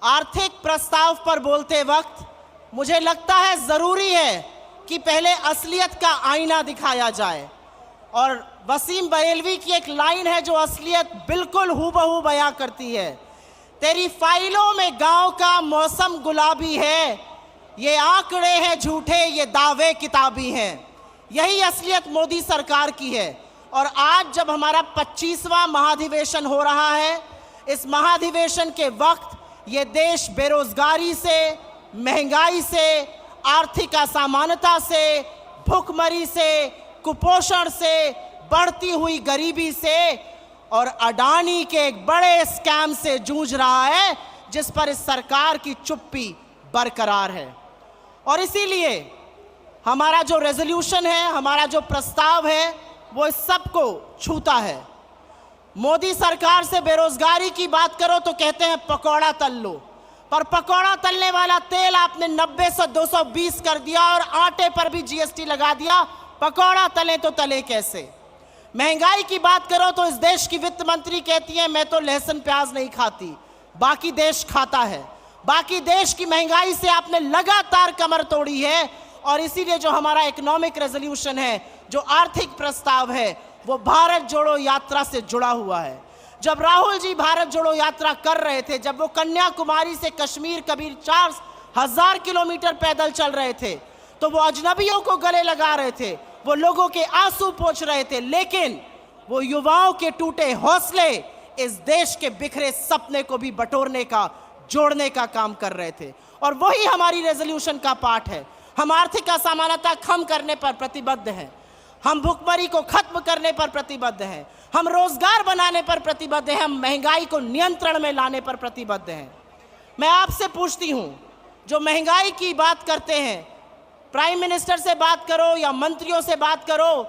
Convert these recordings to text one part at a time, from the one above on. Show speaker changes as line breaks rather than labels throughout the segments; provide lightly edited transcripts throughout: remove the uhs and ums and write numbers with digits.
आर्थिक प्रस्ताव पर बोलते वक्त मुझे लगता है ज़रूरी है कि पहले असलियत का आईना दिखाया जाए। और वसीम बरेलवी की एक लाइन है जो असलियत बिल्कुल हूबहू बयां करती है। तेरी फाइलों में गांव का मौसम गुलाबी है, ये आंकड़े हैं झूठे, ये दावे किताबी हैं। यही असलियत मोदी सरकार की है। और आज जब हमारा 25वां महाधिवेशन हो रहा है, इस महाधिवेशन के वक्त ये देश बेरोजगारी से, महंगाई से, आर्थिक असमानता से, भूखमरी से, कुपोषण से, बढ़ती हुई गरीबी से और अडानी के एक बड़े स्कैम से जूझ रहा है, जिस पर इस सरकार की चुप्पी बरकरार है। और इसीलिए हमारा जो रेजोल्यूशन है, हमारा जो प्रस्ताव है, वो इस सबको छूता है। मोदी सरकार से बेरोजगारी की बात करो तो कहते हैं पकौड़ा तल लो, पर पकौड़ा तलने वाला तेल आपने 90 से 220 कर दिया और आटे पर भी जीएसटी लगा दिया। पकौड़ा तले तो तले कैसे? महंगाई की बात करो तो इस देश की वित्त मंत्री कहती है मैं तो लहसुन प्याज नहीं खाती, बाकी देश खाता है। बाकी देश की महंगाई से आपने लगातार कमर तोड़ी है। और इसीलिए जो हमारा इकोनॉमिक रेजोल्यूशन है, जो आर्थिक प्रस्ताव है, वो भारत जोड़ो यात्रा से जुड़ा हुआ है। जब राहुल जी भारत जोड़ो यात्रा कर रहे थे, जब वो कन्याकुमारी से कश्मीर कबीर 4000 किलोमीटर पैदल चल रहे थे, तो वो अजनबियों को गले लगा रहे थे, वो लोगों के आंसू पोंछ रहे थे, लेकिन वो युवाओं के टूटे हौसले इस देश के बिखरे सपने को भी बटोरने का, जोड़ने का काम कर रहे थे। और वही हमारी रेजोल्यूशन का पार्ट है। हम आर्थिक असमानता कम करने पर प्रतिबद्ध हैं, हम भुखमरी को खत्म करने पर प्रतिबद्ध हैं, हम रोजगार बनाने पर प्रतिबद्ध हैं, हम महंगाई को नियंत्रण में लाने पर प्रतिबद्ध हैं। मैं आपसे पूछती हूं, जो महंगाई की बात करते हैं, प्राइम मिनिस्टर से बात करो या मंत्रियों से बात करो,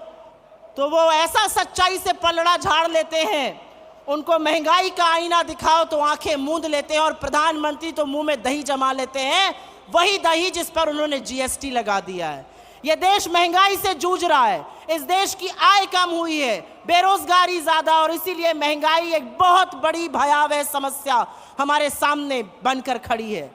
तो वो ऐसा सच्चाई से पलड़ा झाड़ लेते हैं, उनको महंगाई का आईना दिखाओ तो आंखें मूंद लेते हैं, और प्रधानमंत्री तो मुंह में दही जमा लेते हैं, वही दही जिस पर उन्होंने जीएसटी लगा दिया है। यह देश महंगाई से जूझ रहा है, इस देश की आय कम हुई है, बेरोजगारी ज्यादा, और इसीलिए महंगाई एक बहुत बड़ी भयावह समस्या हमारे सामने बनकर खड़ी है।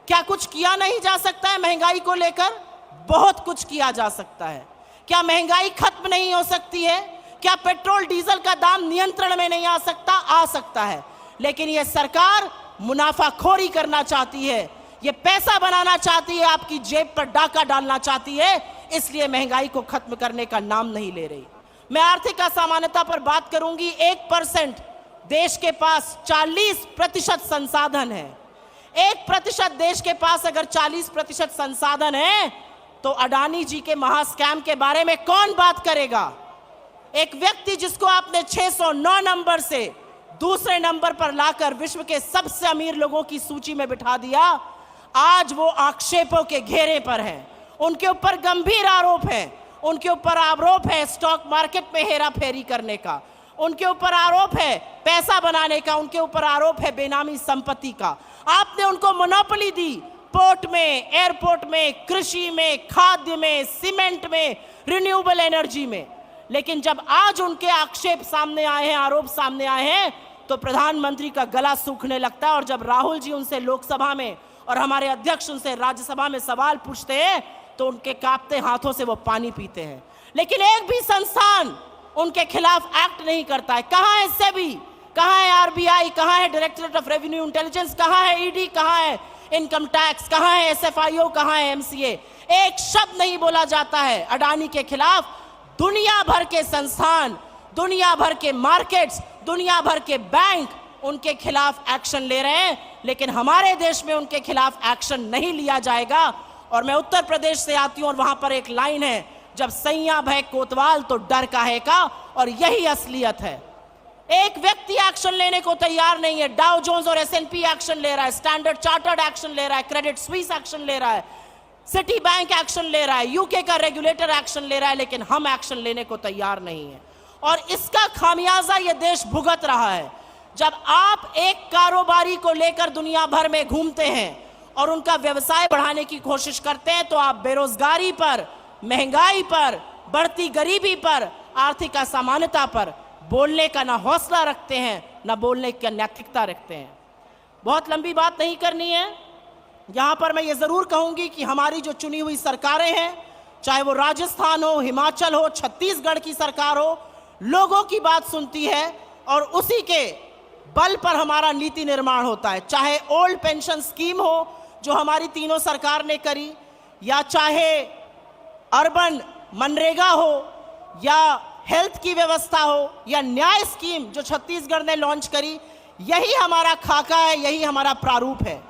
क्या कुछ किया नहीं जा सकता है महंगाई को लेकर? बहुत कुछ किया जा सकता है। क्या महंगाई खत्म नहीं हो सकती है? क्या पेट्रोल डीजल का दाम नियंत्रण में नहीं आ सकता? आ सकता है। लेकिन यह सरकार मुनाफाखोरी करना चाहती है, ये पैसा बनाना चाहती है, आपकी जेब पर डाका डालना चाहती है, इसलिए महंगाई को खत्म करने का नाम नहीं ले रही। मैं आर्थिक असमानता पर बात करूंगी। 1% देश के पास 40% संसाधन है। 1% देश के पास अगर 40% संसाधन है, तो अडानी जी के महास्कैम के बारे में कौन बात करेगा? एक व्यक्ति जिसको आपने 609 नंबर से दूसरे नंबर पर लाकर विश्व के सबसे अमीर लोगों की सूची में बिठा दिया, आज वो आक्षेपों के घेरे पर है। उनके ऊपर गंभीर आरोप है। उनके ऊपर आरोप है स्टॉक मार्केट में हेरा फेरी करने का, उनके ऊपर आरोप है पैसा बनाने का, उनके ऊपर आरोप है बेनामी संपत्ति का। आपने उनको मोनोपोली दी पोर्ट में, एयरपोर्ट में, कृषि में, खाद्य में, सीमेंट में, रिन्यूएबल एनर्जी में। लेकिन जब आज उनके आक्षेप सामने आए हैं, आरोप सामने आए हैं, तो प्रधानमंत्री का गला सूखने लगता है। और जब राहुल जी उनसे लोकसभा में और हमारे अध्यक्ष उनसे राज्यसभा में सवाल पूछते हैं, तो उनके कांपते हाथों से वो पानी पीते हैं। लेकिन एक भी संस्थान उनके खिलाफ एक्ट नहीं करता है। कहां है सेबी, कहां है आरबीआई, कहां है डायरेक्टरेट ऑफ रेवेन्यू इंटेलिजेंस, कहां है ईडी, कहां है इनकम टैक्स, कहां है एसएफआईओ, कहां है एमसीए? एक शब्द नहीं बोला जाता है अडानी के खिलाफ। दुनिया भर के संस्थान, दुनिया भर के मार्केट्स, दुनिया भर के बैंक उनके खिलाफ एक्शन ले रहे हैं, लेकिन हमारे देश में उनके खिलाफ एक्शन नहीं लिया जाएगा। और मैं उत्तर प्रदेश से आती हूं और वहां पर एक लाइन है, जब सैया भय कोतवाल तो डर काहे का। और यही असलियत है। एक व्यक्ति एक्शन लेने को तैयार नहीं है। डाउ जोन्स और एसएनपी एक्शन ले रहा है, स्टैंडर्ड चार्टर्ड एक्शन ले रहा है, क्रेडिट स्विस एक्शन ले रहा है, सिटी बैंक एक्शन ले रहा है, यूके का रेगुलेटर एक्शन ले रहा है, लेकिन हम एक्शन लेने को तैयार नहीं है। और इसका खामियाजा यह देश भुगत रहा है। जब आप एक कारोबारी को लेकर दुनिया भर में घूमते हैं और उनका व्यवसाय बढ़ाने की कोशिश करते हैं, तो आप बेरोजगारी पर, महंगाई पर, बढ़ती गरीबी पर, आर्थिक असमानता पर बोलने का ना हौसला रखते हैं, ना बोलने की नैतिकता रखते हैं। बहुत लंबी बात नहीं करनी है। यहाँ पर मैं ये ज़रूर कहूँगी कि हमारी जो चुनी हुई सरकारें हैं, चाहे वो राजस्थान हो, हिमाचल हो, छत्तीसगढ़ की सरकार हो, लोगों की बात सुनती है और उसी के बल पर हमारा नीति निर्माण होता है। चाहे ओल्ड पेंशन स्कीम हो जो हमारी तीनों सरकार ने करी, या चाहे अर्बन मनरेगा हो, या हेल्थ की व्यवस्था हो, या न्याय स्कीम जो छत्तीसगढ़ ने लॉन्च करी, यही हमारा खाका है, यही हमारा प्रारूप है।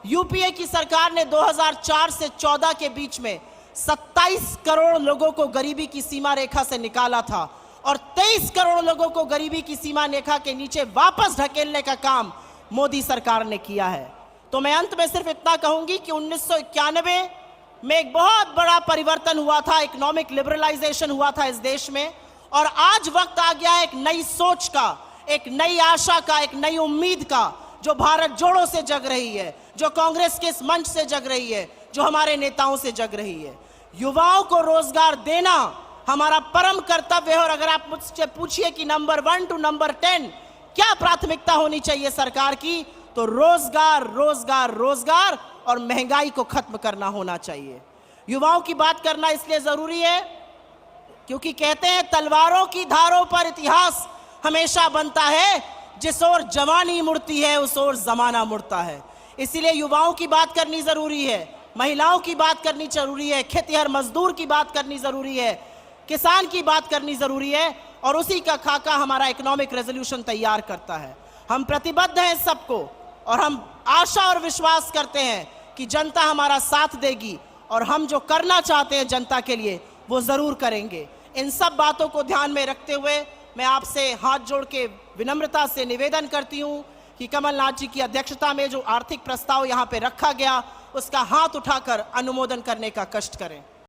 यूपीए की सरकार ने 2004 से 14 के बीच में 27 करोड़ लोगों को गरीबी की सीमा रेखा से निकाला था और 23 करोड़ लोगों को गरीबी की सीमा रेखा के नीचे वापस ढकेलने का काम मोदी सरकार ने किया है। तो मैं अंत में सिर्फ इतना कहूंगी कि 1991 में एक बहुत बड़ा परिवर्तन हुआ था, इकोनॉमिक लिबरलाइजेशन हुआ था इस देश में, और आज वक्त आ गया है एक नई सोच का, एक नई आशा का, एक नई उम्मीद का, जो भारत जोड़ों से जग रही है, जो कांग्रेस के इस मंच से जग रही है, जो हमारे नेताओं से जग रही है। युवाओं को रोजगार देना हमारा परम कर्तव्य है। और अगर आप मुझसे पूछिए कि नंबर 1 टू नंबर 10 क्या प्राथमिकता होनी चाहिए सरकार की, तो रोजगार, रोजगार, रोजगार और महंगाई को खत्म करना होना चाहिए। युवाओं की बात करना इसलिए जरूरी है क्योंकि कहते हैं तलवारों की धारों पर इतिहास हमेशा बनता है, जिस ओर जवानी मुड़ती है उस ओर जमाना मुड़ता है। इसीलिए युवाओं की बात करनी जरूरी है, महिलाओं की बात करनी जरूरी है, खेतिहर मजदूर की बात करनी जरूरी है, किसान की बात करनी जरूरी है, और उसी का खाका हमारा इकोनॉमिक रेजोल्यूशन तैयार करता है। हम प्रतिबद्ध हैं सबको, और हम आशा और विश्वास करते हैं कि जनता हमारा साथ देगी और हम जो करना चाहते हैं जनता के लिए वो जरूर करेंगे। इन सब बातों को ध्यान में रखते हुए मैं आपसे हाथ जोड़ के विनम्रता से निवेदन करती हूं कि कमलनाथ जी की अध्यक्षता में जो आर्थिक प्रस्ताव यहां पे रखा गया उसका हाथ उठाकर अनुमोदन करने का कष्ट करें।